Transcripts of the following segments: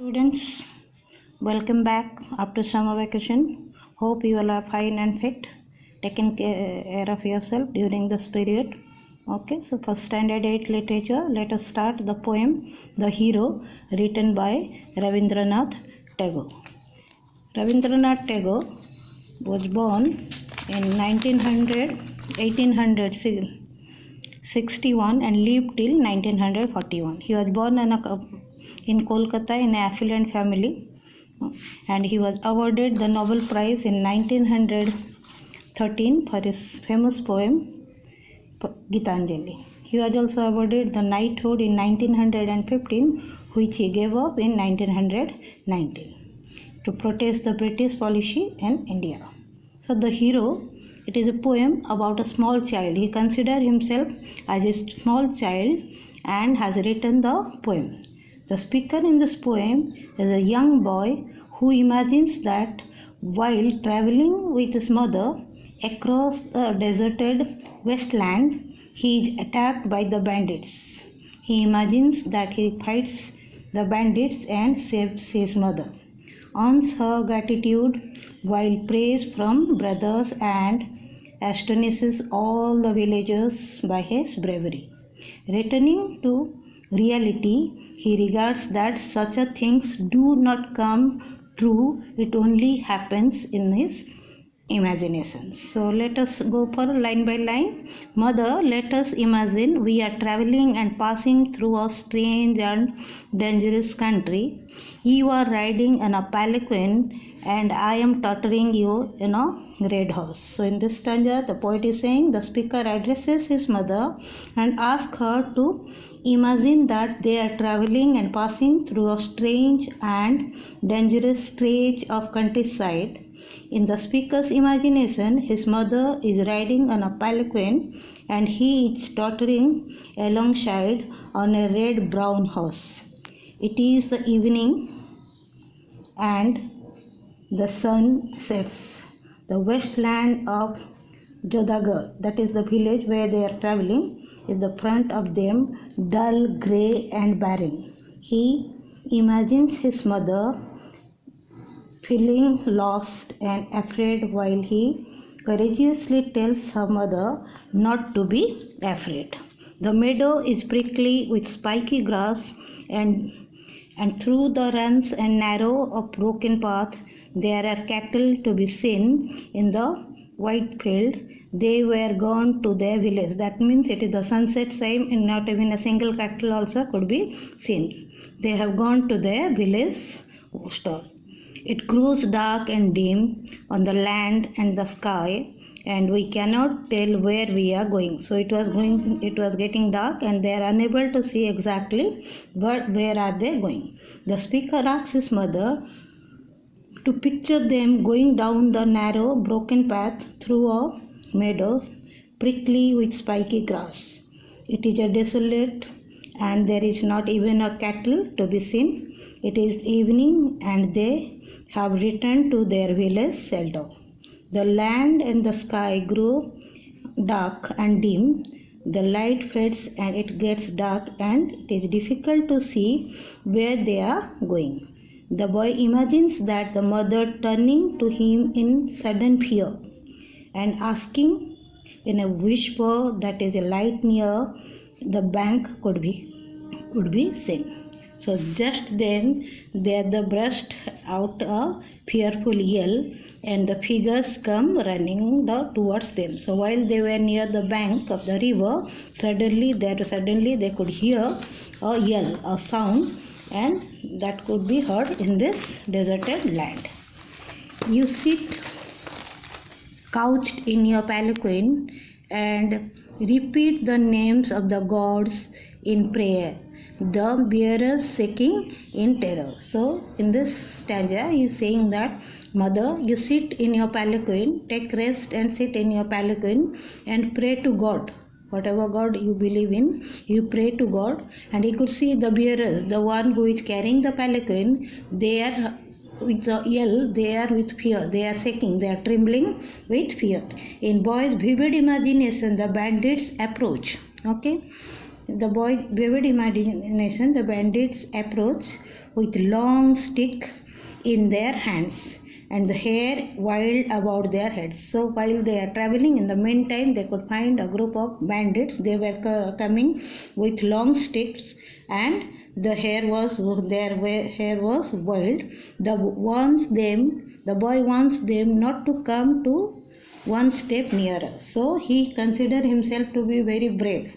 Students, welcome back after summer vacation. Hope you all are fine and fit, taking care of yourself during this period. Okay, so for Std-viii Literature, let us start the poem The Hero, written by Rabindranath Tagore. Rabindranath Tagore was born in 1861 and lived till 1941. He was born in Kolkata in an affluent family, and he was awarded the Nobel Prize in 1913 for his famous poem Gitanjali. He was also awarded the knighthood in 1915, which he gave up in 1919 to protest the British policy in India. So The Hero, it is a poem about a small child. He considers himself as a small child and has written the poem. The speaker in this poem is a young boy who imagines that while traveling with his mother across the deserted wasteland, he is attacked by the bandits. He imagines that he fights the bandits and saves his mother, earns her gratitude while praise from brothers, and astonishes all the villagers by his bravery. Returning to reality, he regards that such a things do not come true, it only happens in his imagination. So let us go for line by line. Mother, let us imagine we are traveling and passing through a strange and dangerous country. You are riding in a palanquin and I am tottering you in a red horse. So in this stanza, the poet is saying the speaker addresses his mother and asks her to imagine that they are traveling and passing through a strange and dangerous stretch of countryside. In the speaker's imagination, his mother is riding on a palanquin and he is tottering alongside on a red-brown horse. It is the evening and the sun sets. The wasteland of Jodagar, that is the village where they are traveling, is the front of them, dull, grey and barren. He imagines his mother feeling lost and afraid while he courageously tells her mother not to be afraid. The meadow is prickly with spiky grass, and through the runs and narrow of broken path there are cattle to be seen in the wide field. They were gone to their village. That means it is the sunset time and not even a single cattle also could be seen. They have gone to their village store. It grows dark and dim on the land and the sky, and we cannot tell where we are going. So it was getting dark and they are unable to see exactly where are they going. The speaker asks his mother to picture them going down the narrow broken path through a meadow prickly with spiky grass. It is a desolate and there is not even a cattle to be seen. It is evening and they have returned to their village shelter. The land and the sky grow dark and dim. The light fades and it gets dark and it is difficult to see where they are going. The boy imagines that the mother turning to him in sudden fear and asking in a whisper that is a light near the bank could be seen. So just then there burst out a fearful yell and the figures come running towards them. So while they were near the bank of the river, suddenly they could hear a yell, a sound, and that could be heard in this deserted land. You sit couched in your palanquin and repeat the names of the gods in prayer, the bearers shaking in terror. So in this stanza he is saying that mother, you sit in your palanquin, take rest and sit in your palanquin and pray to God. Whatever God you believe in, you pray to God. And he could see the bearers, the one who is carrying the palanquin, they are with the yell, they are with fear, they are shaking, they are trembling with fear. In boy's vivid imagination, the bandits approach. Okay, the boy's vivid imagination, the bandits approach with long stick in their hands and the hair wild about their heads. So while they are traveling, in the meantime they could find a group of bandits. They were coming with long sticks and their hair was wild. The boy wants them not to come to one step nearer. So he considered himself to be very brave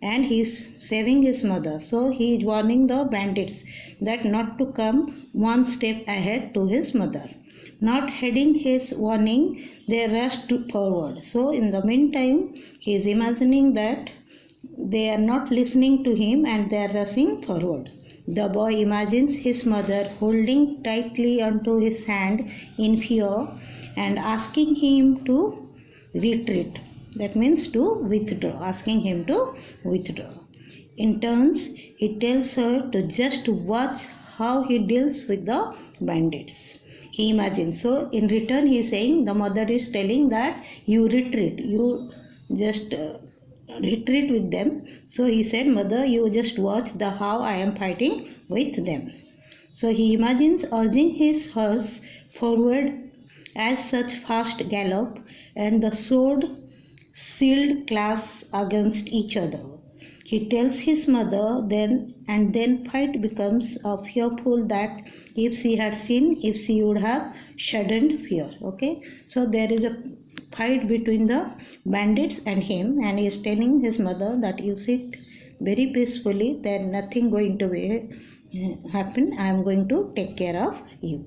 and he is saving his mother. So he is warning the bandits that not to come one step ahead to his mother. Not heeding his warning, they rushed forward. So in the meantime, he is imagining that they are not listening to him and they are rushing forward. The boy imagines his mother holding tightly onto his hand in fear and asking him to retreat. That means to withdraw, asking him to withdraw. In turns, he tells her to just watch how he deals with the bandits. He imagines. So in return, he is saying, the mother is telling that you retreat, you just retreat with them. So he said, mother, you just watch how I am fighting with them. So he imagines urging his horse forward as such fast gallop and the sword sealed clash against each other. He tells his mother then fight becomes fearful that if she had seen, if she would have shuddered fear. Okay, so there is a fight between the bandits and him, and he is telling his mother that you sit very peacefully, there is nothing going to happen, I am going to take care of you.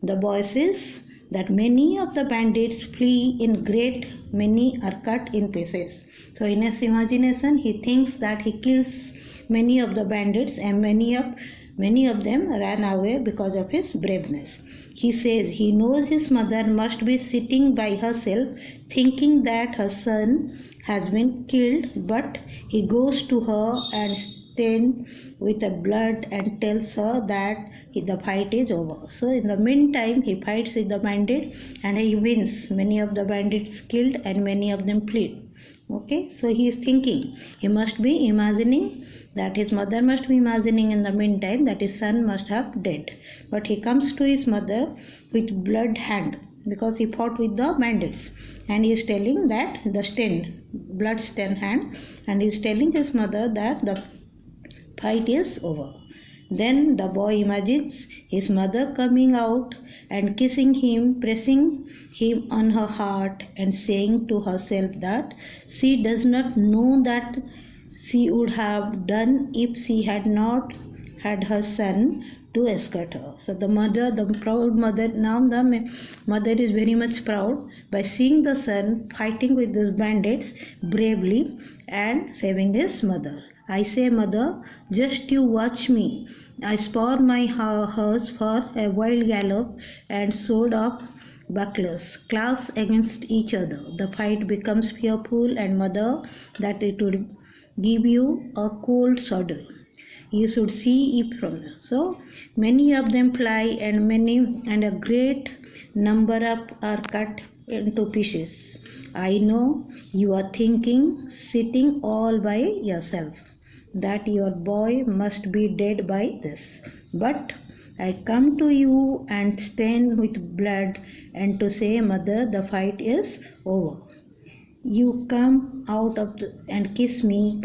The boy says that many of the bandits flee in great many are cut in pieces. So in his imagination he thinks that he kills many of the bandits and many of them ran away because of his braveness. He says he knows his mother must be sitting by herself thinking that her son has been killed, but he goes to her and stained with the blood and tells her that the fight is over. So in the meantime he fights with the bandit and he wins. Many of the bandits killed and many of them fled. Okay, so he is thinking, he must be imagining that his mother must be imagining in the meantime that his son must have died. But he comes to his mother with blood hand because he fought with the bandits, and he is telling that the blood stained hand, and he is telling his mother that the fight is over. Then the boy imagines his mother coming out and kissing him, pressing him on her heart and saying to herself that she does not know that she would have done if she had not had her son to escort her. So the mother, the proud mother, now the mother is very much proud by seeing the son fighting with these bandits bravely and saving his mother. I say, mother, just you watch me. I spur my horse for a wild gallop and sword of bucklers clash against each other. The fight becomes fearful, and mother, that it would give you a cold shudder. You should see it from here. So many of them fly, and a great number are cut into pieces. I know you are thinking, sitting all by yourself, that your boy must be dead by this. But I come to you and stained with blood and to say, mother, the fight is over. You come out and kiss me,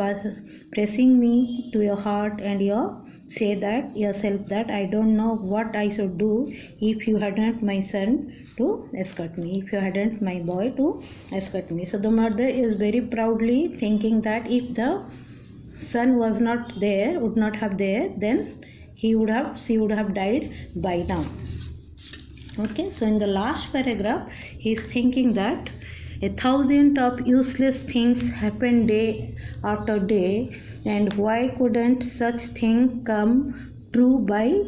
pressing me to your heart, and you say that yourself that I don't know what I should do if you hadn't my son to escort me, if you hadn't my boy to escort me. So the mother is very proudly thinking that if the son was not there, would not have there, then she would have died by now. Okay, so in the last paragraph he is thinking that 1,000 of useless things happen day after day, and why couldn't such thing come true by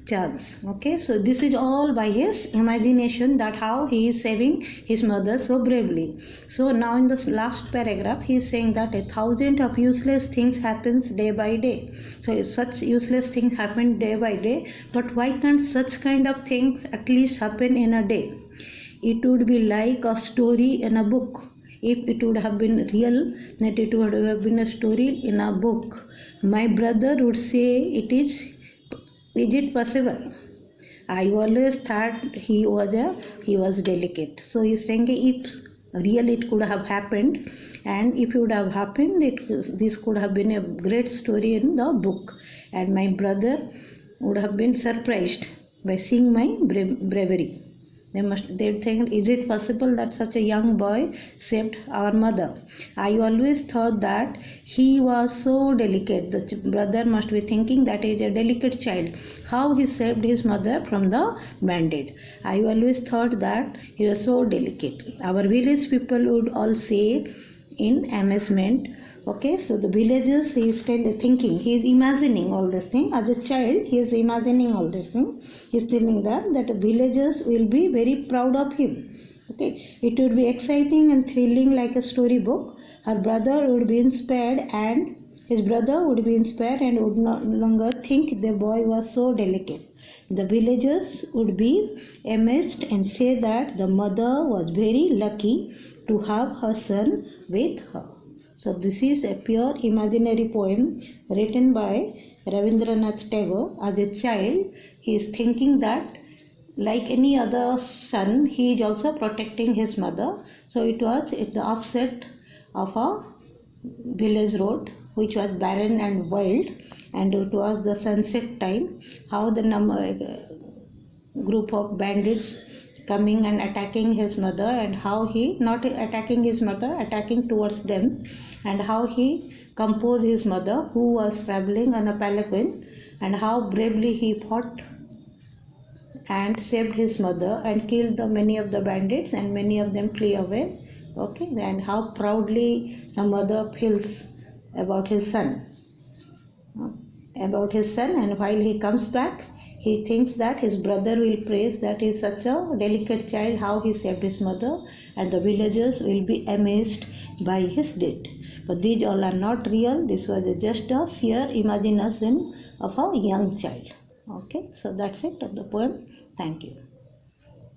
chance? Okay, so this is all by his imagination, that how he is saving his mother so bravely. So now in the last paragraph he is saying that 1,000 of useless things happens day by day. So if such useless things happen day by day, but why can't such kind of things at least happen in a day? It would be like a story in a book. If it would have been real, that it would have been a story in a book. My brother would say it is Is it possible? I always thought he was delicate. So he's saying if really it could have happened, and if it would have happened, this could have been a great story in the book, and my brother would have been surprised by seeing my bravery. They think, is it possible that such a young boy saved our mother? I always thought that he was so delicate. The brother must be thinking that he is a delicate child. How he saved his mother from the bandit? I always thought that he was so delicate. Our village people would all say in amazement. Okay, so the villagers, he is still thinking, he is imagining all this thing. As a child, he is imagining all this thing. He is telling that the villagers will be very proud of him. Okay, it would be exciting and thrilling like a storybook. Her brother would be inspired, and his brother would be inspired and would no longer think the boy was so delicate. The villagers would be amazed and say that the mother was very lucky to have her son with her. So this is a pure imaginary poem written by Rabindranath Tagore. As a child, he is thinking that like any other son, he is also protecting his mother. So it was the offset of a village road which was barren and wild, and it was the sunset time. How the group of bandits coming and attacking his mother, and how he not attacking his mother, attacking towards them, and how he composed his mother who was traveling on a palanquin, and how bravely he fought and saved his mother and killed many of the bandits, and many of them flee away. Okay, and how proudly the mother feels about his son, and while he comes back, he thinks that his brother will praise that he is such a delicate child, how he saved his mother, and the villagers will be amazed by his deed. But these all are not real. This was just a sheer imagination of a young child. Okay, so that's it of the poem. Thank you.